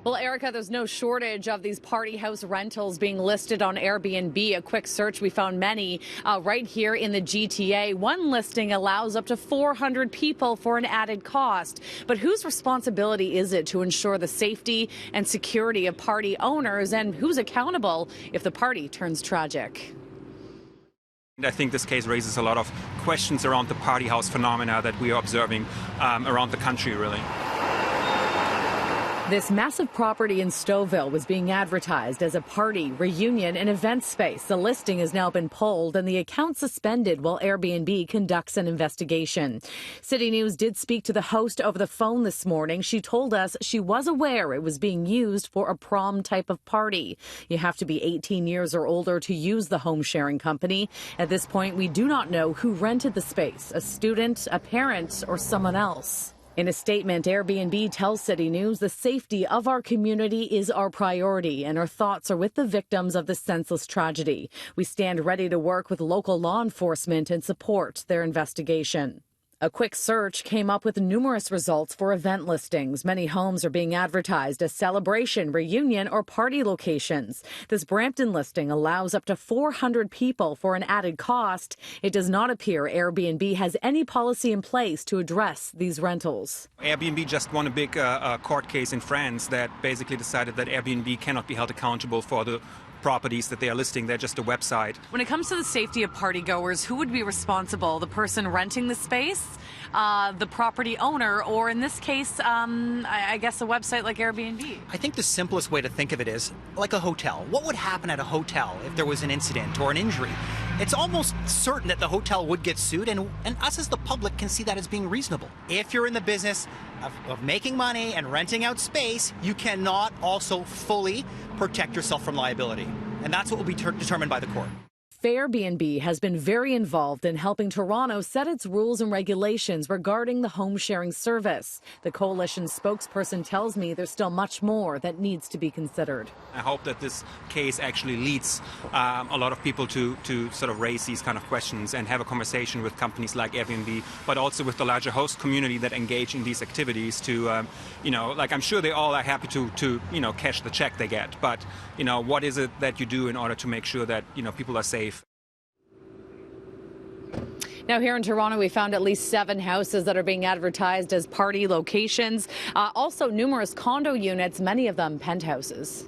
Well, Erica, there's no shortage of these party house rentals being listed on Airbnb. A quick search, we found many right here in the GTA. One listing allows up to 400 people for an added cost. But whose responsibility is it to ensure the safety and security of party owners, and who's accountable if the party turns tragic? I think this case raises a lot of questions around the party house phenomena that we are observing around the country, really. This massive property in Stouffville was being advertised as a party, reunion, and event space. The listing has now been pulled and the account suspended while Airbnb conducts an investigation. City News did speak to the host over the phone this morning. She told us she was aware it was being used for a prom type of party. You have to be 18 years or older to use the home sharing company. At this point, we do not know who rented the space, a student, a parent, or someone else. In a statement, Airbnb tells City News the safety of our community is our priority and our thoughts are with the victims of this senseless tragedy. We stand ready to work with local law enforcement and support their investigation. A quick search came up with numerous results for event listings. Many homes are being advertised as celebration, reunion, or party locations. This Brampton listing allows up to 400 people for an added cost. It does not appear Airbnb has any policy in place to address these rentals. Airbnb just won a big court case in France that basically decided that Airbnb cannot be held accountable for the properties that they are listing. They're just a website. When it comes to the safety of partygoers, who would be responsible? The person renting the space, the property owner, or in this case, I guess a website like Airbnb? I think the simplest way to think of it is like a hotel. What would happen at a hotel if there was an incident or an injury? It's almost certain that the hotel would get sued, and us as the public can see that as being reasonable. If you're in the business of making money and renting out space, you cannot also fully protect yourself from liability. And that's what will be determined by the court. Airbnb has been very involved in helping Toronto set its rules and regulations regarding the home sharing service. The coalition spokesperson tells me there's still much more that needs to be considered. I hope that this case actually leads a lot of people to sort of raise these kind of questions and have a conversation with companies like Airbnb, but also with the larger host community that engage in these activities to, like I'm sure they all are happy to cash the check they get. But, what is it that you do in order to make sure that, people are safe? Now, here in Toronto, we found at least 7 houses that are being advertised as party locations. Also, numerous condo units, many of them penthouses.